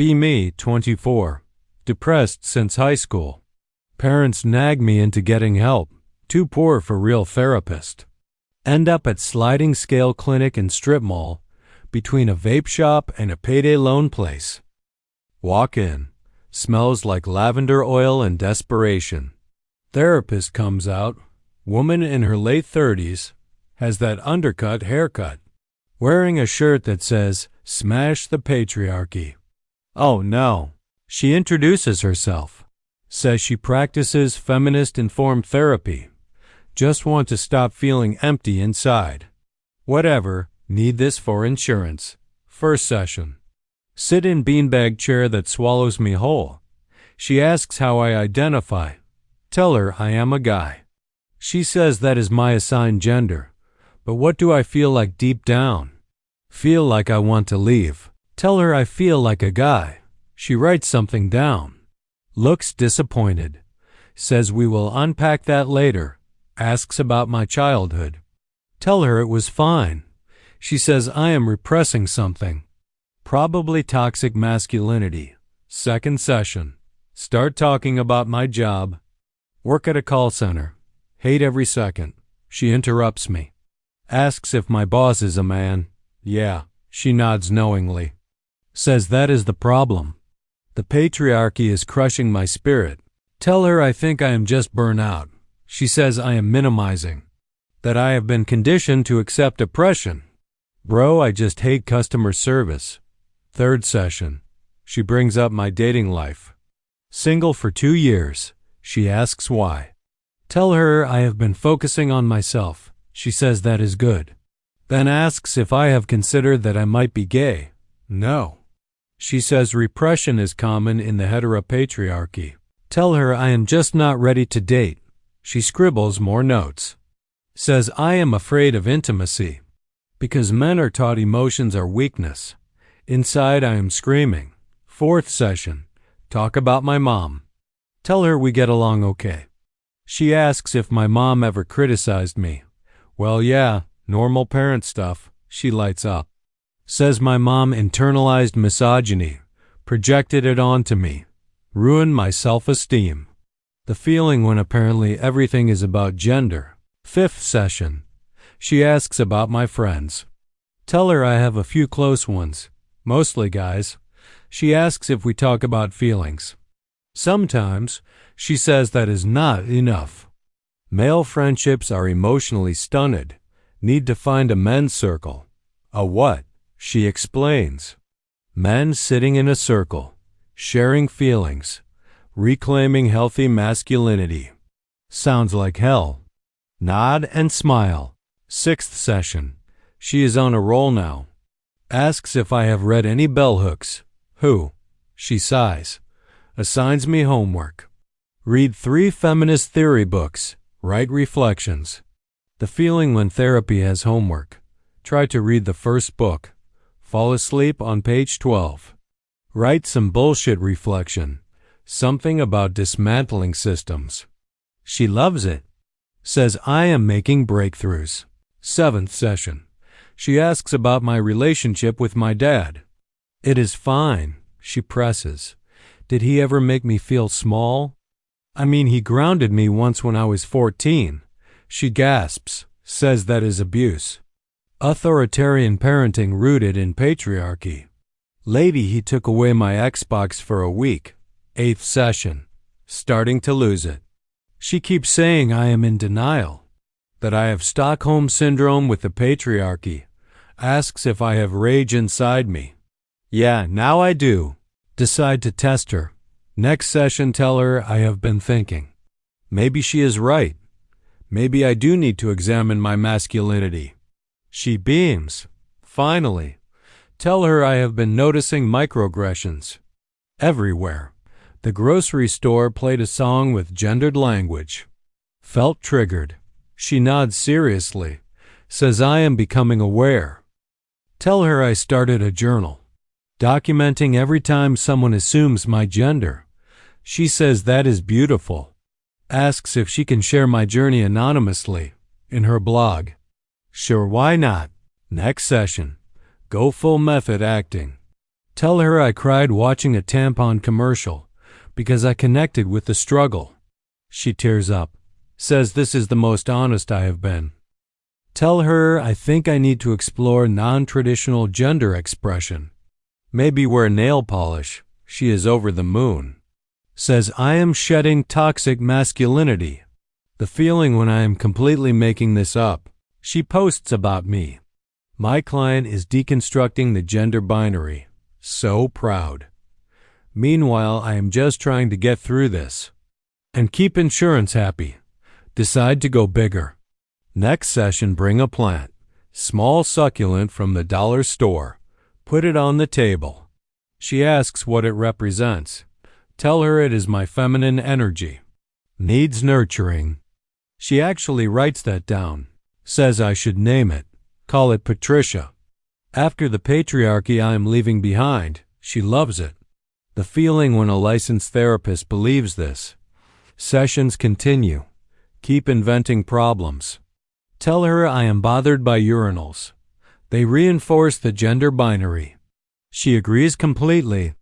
Be me, 24. Depressed since high school. Parents nag me into getting help. Too poor for real therapist. End up at sliding scale clinic and strip mall, between a vape shop and a payday loan place. Walk in. Smells like lavender oil and desperation. Therapist comes out. Woman in her late 30s. Has that undercut haircut. Wearing a shirt that says, "Smash the patriarchy." Oh no. She introduces herself. Says she practices feminist informed therapy. Just want to stop feeling empty inside. Whatever, need this for insurance. First session. Sit in beanbag chair that swallows me whole. She asks how I identify. Tell her I am a guy. She says that is my assigned gender. But what do I feel like deep down? Feel like I want to leave. Tell her I feel like a guy. She writes something down. Looks disappointed. Says we will unpack that later. Asks about my childhood. Tell her it was fine. She says I am repressing something. Probably toxic masculinity. Second session. Start talking about my job. Work at a call center. Hate every second. She interrupts me. Asks if my boss is a man. Yeah, she nods knowingly. Says that is the problem. The patriarchy is crushing my spirit. Tell her I think I am just burnt out. She says I am minimizing. That I have been conditioned to accept oppression. Bro, I just hate customer service. Third session. She brings up my dating life. Single for 2 years. She asks why. Tell her I have been focusing on myself. She says that is good. Then asks if I have considered that I might be gay. No. She says repression is common in the heteropatriarchy. Tell her I am just not ready to date. She scribbles more notes. Says I am afraid of intimacy. Because men are taught emotions are weakness. Inside I am screaming. Fourth session. Talk about my mom. Tell her we get along okay. She asks if my mom ever criticized me. Well, yeah, normal parent stuff. She lights up. Says my mom internalized misogyny, projected it onto me, ruined my self-esteem. The feeling when apparently everything is about gender. Fifth session. She asks about my friends. Tell her I have a few close ones, mostly guys. She asks if we talk about feelings. Sometimes, she says that is not enough. Male friendships are emotionally stunted. Need to find a men's circle. A what? She explains. Men sitting in a circle, sharing feelings, reclaiming healthy masculinity. Sounds like hell. Nod and smile. Sixth session. She is on a roll now. Asks if I have read any bell hooks. Who? She sighs. Assigns me homework. Read 3 feminist theory books. Write reflections. The feeling when therapy has homework. Try to read the first book. Fall asleep on page 12. Write some bullshit reflection. Something about dismantling systems. She loves it. Says I am making breakthroughs. Seventh session. She asks about my relationship with my dad. It is fine, she presses. Did he ever make me feel small? I mean, he grounded me once when I was 14. She gasps, says that is abuse. Authoritarian parenting rooted in patriarchy. Lady, he took away my Xbox for a week. Eighth session. Starting to lose it. She keeps saying I am in denial. That I have Stockholm Syndrome with the patriarchy. Asks if I have rage inside me. Yeah, now I do. Decide to test her. Next session tell her I have been thinking. Maybe she is right. Maybe I do need to examine my masculinity. She beams. Finally. Tell her I have been noticing microaggressions. Everywhere. The grocery store played a song with gendered language. Felt triggered. She nods seriously. Says I am becoming aware. Tell her I started a journal. Documenting every time someone assumes my gender. She says that is beautiful. Asks if she can share my journey anonymously in her blog. Sure, why not? Next session. Go full method acting. Tell her I cried watching a tampon commercial because I connected with the struggle. She tears up, says this is the most honest I have been. Tell her I think I need to explore non-traditional gender expression. Maybe wear nail polish. She is over the moon. Says I am shedding toxic masculinity. The feeling when I am completely making this up. She posts about me. My client is deconstructing the gender binary. So proud. Meanwhile, I am just trying to get through this. And keep insurance happy. Decide to go bigger. Next session, bring a plant. Small succulent from the dollar store. Put it on the table. She asks what it represents. Tell her it is my feminine energy. Needs nurturing. She actually writes that down. Says I should name it. Call it Patricia. After the patriarchy I am leaving behind, she loves it. The feeling when a licensed therapist believes this. Sessions continue. Keep inventing problems. Tell her I am bothered by urinals. They reinforce the gender binary. She agrees completely.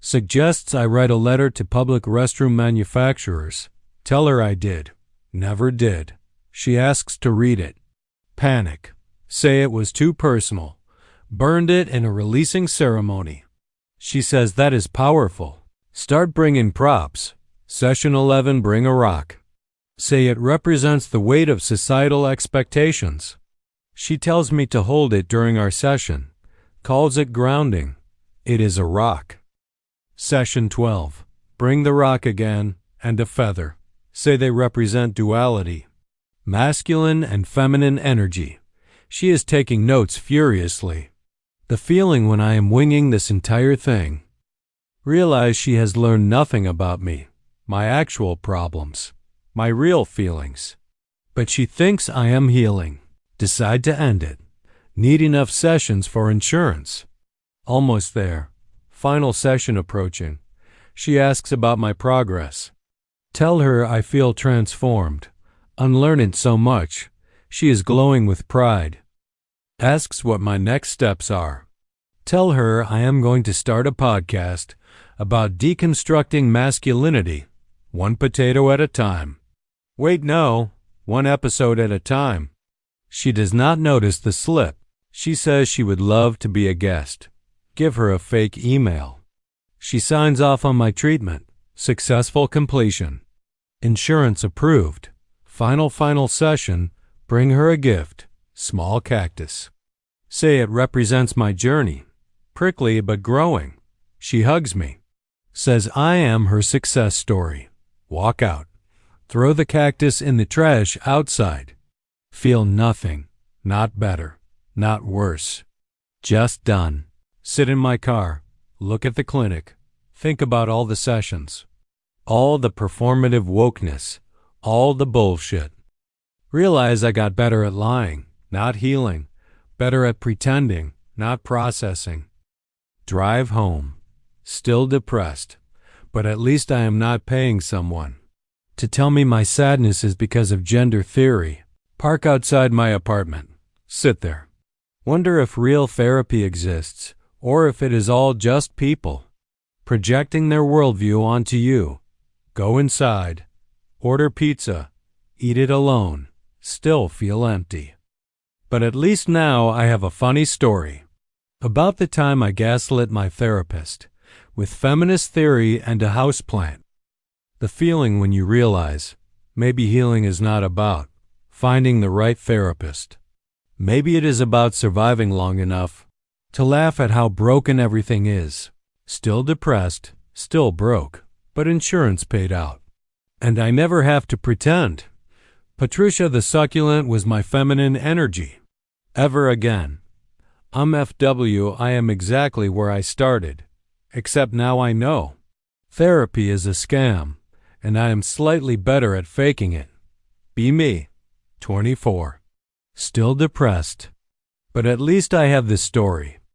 Suggests I write a letter to public restroom manufacturers. Tell her I did. Never did. She asks to read it. Panic. Say it was too personal. Burned it in a releasing ceremony. She says that is powerful. Start bringing props. Session 11, bring a rock. Say it represents the weight of societal expectations. She tells me to hold it during our session. Calls it grounding. It is a rock. Session 12. Bring the rock again and a feather. Say they represent duality. Masculine and feminine energy. She is taking notes furiously. The feeling when I am winging this entire thing. Realize she has learned nothing about me, my actual problems, my real feelings. But she thinks I am healing. Decide to end it. Need enough sessions for insurance. Almost there. Final session approaching. She asks about my progress. Tell her I feel transformed. Unlearned so much. She is glowing with pride. Asks what my next steps are. Tell her I am going to start a podcast about deconstructing masculinity, one potato at a time. Wait, no, one episode at a time. She does not notice the slip. She says she would love to be a guest. Give her a fake email. She signs off on my treatment. Successful completion. Insurance approved. Final session. Bring her a gift. Small cactus. Say it represents my journey. Prickly but growing. She hugs me. Says I am her success story. Walk out. Throw the cactus in the trash outside. Feel nothing. Not better. Not worse. Just done. Sit in my car. Look at the clinic. Think about all the sessions. All the performative wokeness. All the bullshit. Realize I got better at lying, not healing. Better at pretending, not processing. Drive home. Still depressed. But at least I am not paying someone to tell me my sadness is because of gender theory. Park outside my apartment. Sit there. Wonder if real therapy exists, or if it is all just people projecting their worldview onto you. Go inside. Order pizza. Eat it alone. Still feel empty. But at least now I have a funny story. About the time I gaslit my therapist with feminist theory and a houseplant. The feeling when you realize maybe healing is not about finding the right therapist. Maybe it is about surviving long enough to laugh at how broken everything is. Still depressed, still broke, but insurance paid out. And I never have to pretend. Patricia the succulent was my feminine energy. Ever again. FW, I am exactly where I started. Except now I know. Therapy is a scam, and I am slightly better at faking it. Be me. 24. Still depressed. But at least I have this story.